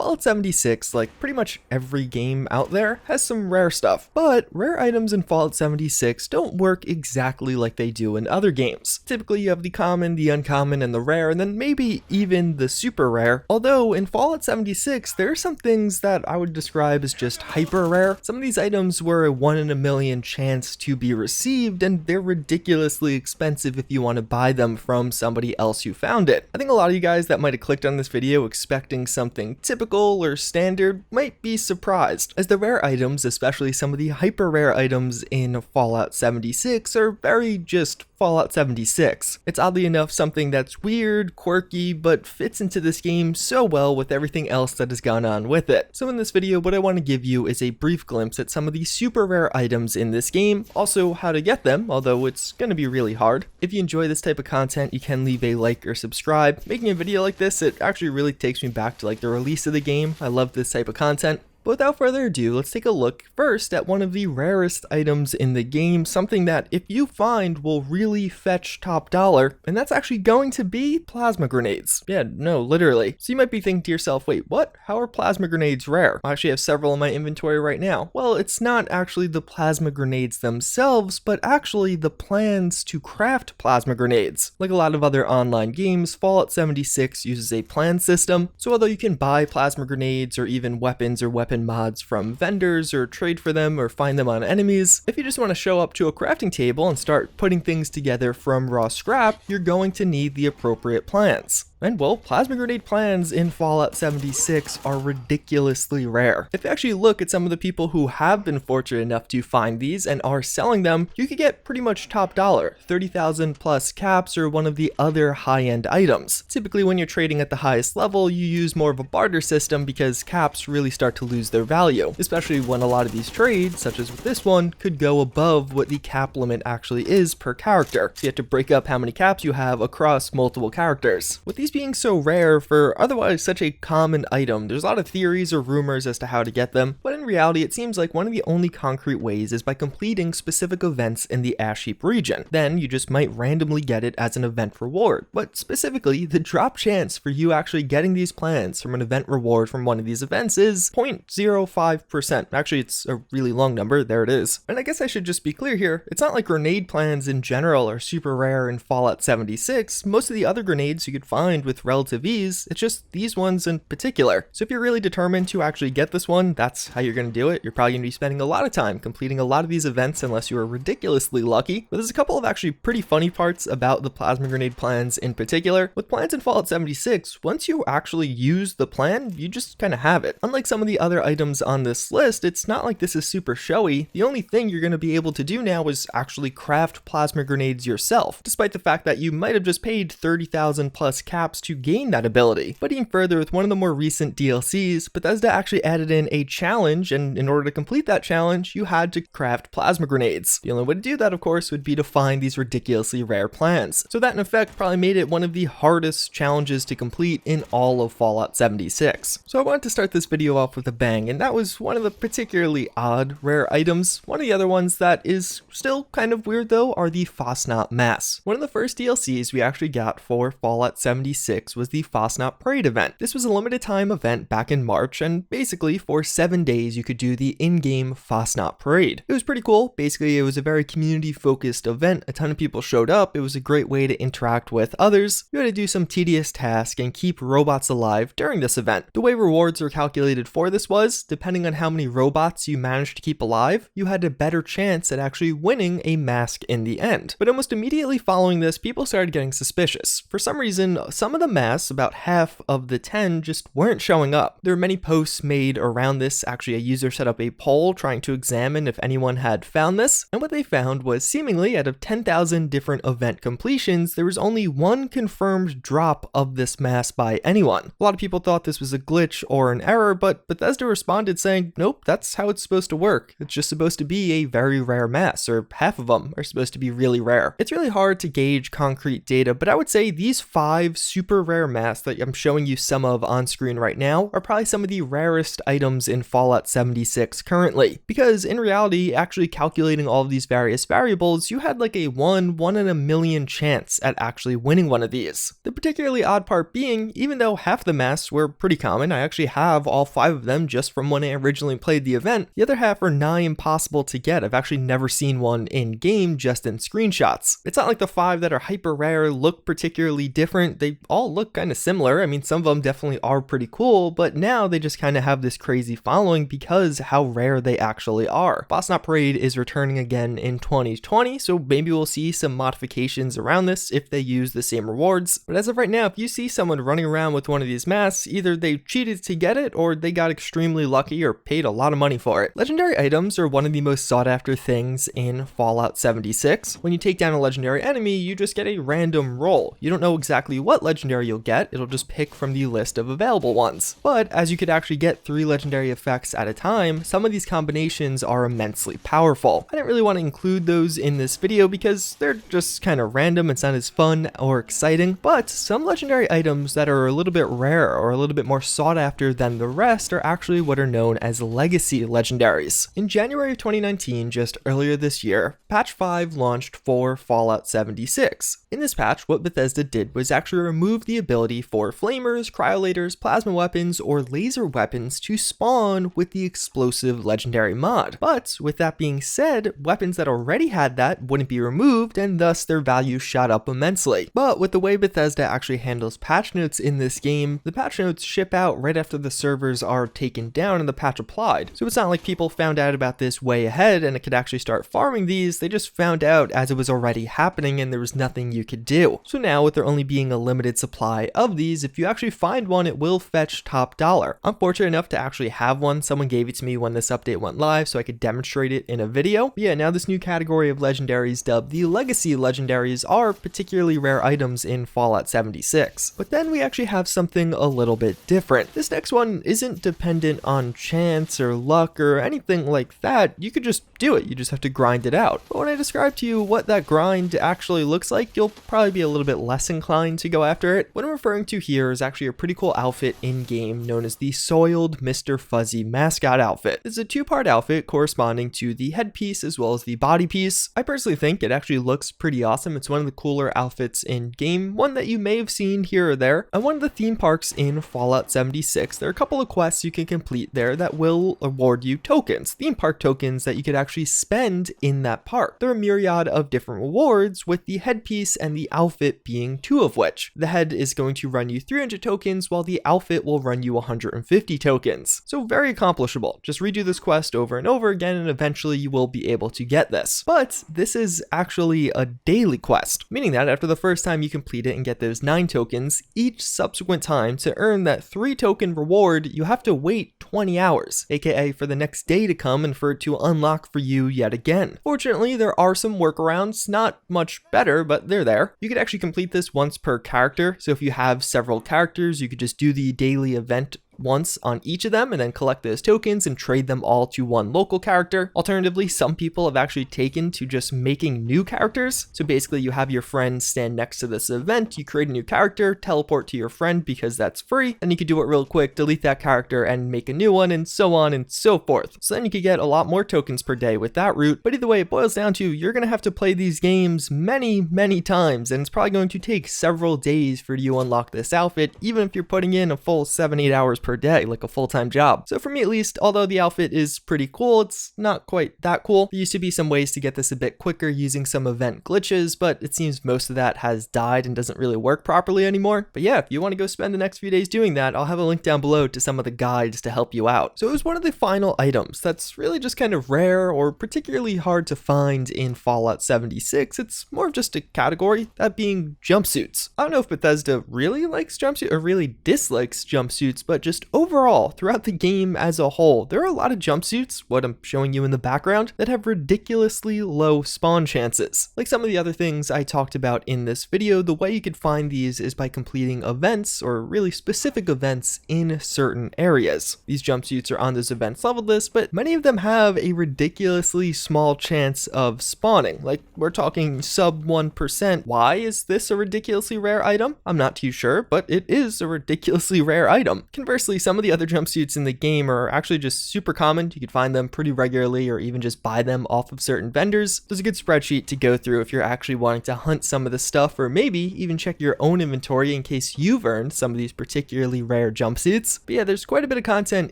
Fallout 76, like pretty much every game out there, has some rare stuff, but rare items in Fallout 76 don't work exactly like they do in other games. Typically you have the common, the uncommon, and the rare, and then maybe even the super rare. Although in Fallout 76, there are some things that I would describe as just hyper rare. Some of these items were a 1 in a million chance to be received, and they're ridiculously expensive if you want to buy them from somebody else who found it. I think a lot of you guys that might have clicked on this video expecting something typical or standard might be surprised, as the rare items, especially some of the hyper rare items in Fallout 76, are very just Fallout 76. It's oddly enough something that's weird, quirky, but fits into this game so well with everything else that has gone on with it. So in this video, what I want to give you is a brief glimpse at some of the super rare items in this game, also how to get them, although it's going to be really hard. If you enjoy this type of content, you can leave a like or subscribe. Making a video like this, it actually really takes me back to like the release of the game. I love this type of content. But without further ado, let's take a look first at one of the rarest items in the game, something that if you find will really fetch top dollar, and that's actually going to be plasma grenades. Yeah, no, literally. So you might be thinking to yourself, wait, what? How are plasma grenades rare? I actually have several in my inventory right now. Well, it's not actually the plasma grenades themselves, but actually the plans to craft plasma grenades. Like a lot of other online games, Fallout 76 uses a plan system, so although you can buy plasma grenades or even weapons or weapon mods from vendors or trade for them or find them on enemies, if you just want to show up to a crafting table and start putting things together from raw scrap, you're going to need the appropriate plans. And well, plasma grenade plans in Fallout 76 are ridiculously rare. If you actually look at some of the people who have been fortunate enough to find these and are selling them, you could get pretty much top dollar, 30,000 plus caps or one of the other high-end items. Typically when you're trading at the highest level, you use more of a barter system because caps really start to lose their value, especially when a lot of these trades, such as with this one, could go above what the cap limit actually is per character. So you have to break up how many caps you have across multiple characters. With these being so rare for otherwise such a common item, there's a lot of theories or rumors as to how to get them, but in reality it seems like one of the only concrete ways is by completing specific events in the Ash Heap region. Then you just might randomly get it as an event reward, but specifically the drop chance for you actually getting these plans from an event reward from one of these events is 0.05%. Actually, it's a really long number, there it is. And I guess I should just be clear here, it's not like grenade plans in general are super rare in Fallout 76. Most of the other grenades you could find with relative ease, it's just these ones in particular. So if you're really determined to actually get this one, that's how you're going to do it. You're probably going to be spending a lot of time completing a lot of these events unless you are ridiculously lucky. But there's a couple of actually pretty funny parts about the plasma grenade plans in particular. With plans in Fallout 76, once you actually use the plan, you just kind of have it. Unlike some of the other items on this list, it's not like this is super showy. The only thing you're going to be able to do now is actually craft plasma grenades yourself, despite the fact that you might have just paid 30,000 plus caps to gain that ability. But even further, with one of the more recent DLCs, Bethesda actually added in a challenge, and in order to complete that challenge, you had to craft plasma grenades. The only way to do that, of course, would be to find these ridiculously rare plans. So that in effect probably made it one of the hardest challenges to complete in all of Fallout 76. So I wanted to start this video off with a bang, and that was one of the particularly odd rare items. One of the other ones that is still kind of weird though are the Fasnacht Mass. One of the first DLCs we actually got for Fallout 76 was the Fasnacht Parade event. This was a limited time event back in March, and basically for 7 days you could do the in-game Fasnacht Parade. It was pretty cool. Basically it was a very community focused event. A ton of people showed up. It was a great way to interact with others. You had to do some tedious tasks and keep robots alive during this event. The way rewards were calculated for this was, depending on how many robots you managed to keep alive, you had a better chance at actually winning a mask in the end. But almost immediately following this, people started getting suspicious. For some reason, some of the masks, about half of the 10, just weren't showing up. There were many posts made around this. Actually, a user set up a poll trying to examine if anyone had found this, and what they found was seemingly out of 10,000 different event completions, there was only one confirmed drop of this mask by anyone. A lot of people thought this was a glitch or an error, but Bethesda responded saying, nope, that's how it's supposed to work. It's just supposed to be a very rare mask, or half of them are supposed to be really rare. It's really hard to gauge concrete data, but I would say these 5 super rare masks that I'm showing you some of on screen right now are probably some of the rarest items in Fallout 76 currently, because in reality, actually calculating all of these various variables, you had like a 1 in a million chance at actually winning one of these. The particularly odd part being, even though half the masks were pretty common, I actually have all 5 of them just from when I originally played the event, the other half are nigh impossible to get. I've actually never seen one in game, just in screenshots. It's not like the 5 that are hyper rare look particularly different, they all look kind of similar. I mean, some of them definitely are pretty cool, but now they just kind of have this crazy following because how rare they actually are. Fasnacht Parade is returning again in 2020, so maybe we'll see some modifications around this if they use the same rewards. But as of right now, if you see someone running around with one of these masks, either they cheated to get it or they got extremely lucky or paid a lot of money for it. Legendary items are one of the most sought after things in Fallout 76. When you take down a legendary enemy, you just get a random roll. You don't know exactly what legendary you'll get, it'll just pick from the list of available ones. But as you could actually get 3 legendary effects at a time, some of these combinations are immensely powerful. I didn't really want to include those in this video because they're just kind of random, it's not as fun or exciting, but some legendary items that are a little bit rare or a little bit more sought after than the rest are actually what are known as legacy legendaries. In January of 2019, just earlier this year, patch 5 launched for Fallout 76. In this patch, what Bethesda did was actually remove the ability for flamers, cryolators, plasma weapons, or laser weapons to spawn with the explosive legendary mod. But with that being said, weapons that already had that wouldn't be removed, and thus their value shot up immensely. But with the way Bethesda actually handles patch notes in this game, the patch notes ship out right after the servers are taken down and the patch applied. So it's not like people found out about this way ahead and it could actually start farming these, they just found out as it was already happening and there was nothing you could do. So now with there only being a limited supply of these, if you actually find one, it will fetch top dollar. I'm fortunate enough to actually have one. Someone gave it to me when this update went live so I could demonstrate it in a video. But yeah, now this new category of legendaries dubbed the legacy legendaries are particularly rare items in Fallout 76. But then we actually have something a little bit different. This next one isn't dependent on chance or luck or anything like that. You could just do it, you just have to grind it out. But when I describe to you what that grind actually looks like, you'll probably be a little bit less inclined to go after it. What I'm referring to here is actually a pretty cool outfit in game known as the Soiled Mr. Fuzzy Mascot Outfit. It's a 2-part outfit corresponding to the headpiece as well as the body piece. I personally think it actually looks pretty awesome. It's one of the cooler outfits in game, one that you may have seen here or there. On one of the theme parks in Fallout 76, there are a couple of quests you can complete there that will award you tokens, theme park tokens that you could actually spend in that park. There are a myriad of different rewards, with the headpiece and the outfit being 2 of which. The head is going to run you 300 tokens while the outfit will run you 150 tokens. So very accomplishable. Just redo this quest over and over again and eventually you will be able to get this. But this is actually a daily quest, meaning that after the first time you complete it and get those 9 tokens, each subsequent time to earn that 3 token reward, you have to wait 20 hours, aka for the next day to come and for it to unlock for you yet again. Fortunately, there are some workarounds, not much better, but they're there. You could actually complete this once per character, so if you have several characters, you could just do the daily event once on each of them and then collect those tokens and trade them all to one local character. Alternatively, some people have actually taken to just making new characters. So basically you have your friend stand next to this event, you create a new character, teleport to your friend because that's free, and you could do it real quick, delete that character and make a new one, and so on and so forth. So then you could get a lot more tokens per day with that route. But either way, it boils down to you're going to have to play these games many times, and it's probably going to take several days for you to unlock this outfit, even if you're putting in a full 7-8 hours per day, like a full-time job. So for me at least, although the outfit is pretty cool, it's not quite that cool. There used to be some ways to get this a bit quicker using some event glitches, but it seems most of that has died and doesn't really work properly anymore. But yeah, if you want to go spend the next few days doing that, I'll have a link down below to some of the guides to help you out. So it was one of the final items that's really just kind of rare or particularly hard to find in Fallout 76. It's more of just a category, that being jumpsuits. I don't know if Bethesda really likes jumpsuits or really dislikes jumpsuits, but just overall, throughout the game as a whole, there are a lot of jumpsuits, what I'm showing you in the background, that have ridiculously low spawn chances. Like some of the other things I talked about in this video, the way you could find these is by completing events, or really specific events in certain areas. These jumpsuits are on this events level list, but many of them have a ridiculously small chance of spawning. Like, we're talking sub 1%. Why is this a ridiculously rare item? I'm not too sure, but it is a ridiculously rare item. Conversely, Conversely, some of the other jumpsuits in the game are actually just super common. You could find them pretty regularly or even just buy them off of certain vendors. There's a good spreadsheet to go through if you're actually wanting to hunt some of this stuff, or maybe even check your own inventory in case you've earned some of these particularly rare jumpsuits. But yeah, there's quite a bit of content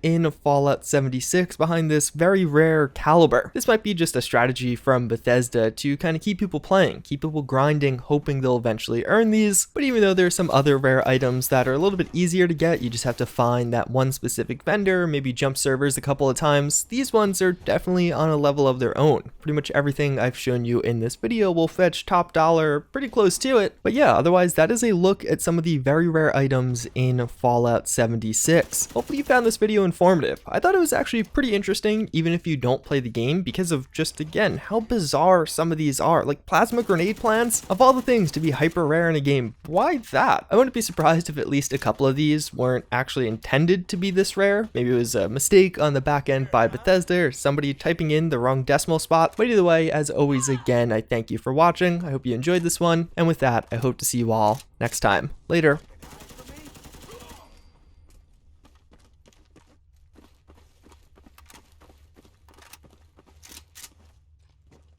in Fallout 76 behind this very rare caliber. This might be just a strategy from Bethesda to kind of keep people playing, keep people grinding, hoping they'll eventually earn these. But even though there's some other rare items that are a little bit easier to get, you just have to find that one specific vendor, maybe jump servers a couple of times. These ones are definitely on a level of their own. Pretty much everything I've shown you in this video will fetch top dollar, pretty close to it. But yeah, otherwise that is a look at some of the very rare items in Fallout 76. Hopefully you found this video informative. I thought it was actually pretty interesting, even if you don't play the game, because of just, again, how bizarre some of these are. Like plasma grenade plants, of all the things to be hyper rare in a game, why that? I wouldn't be surprised if at least a couple of these weren't actually intended to be this rare. Maybe it was a mistake on the back end by Bethesda or somebody typing in the wrong decimal spot. But either way, as always, again, I thank you for watching. I hope you enjoyed this one. And with that, I hope to see you all next time. Later.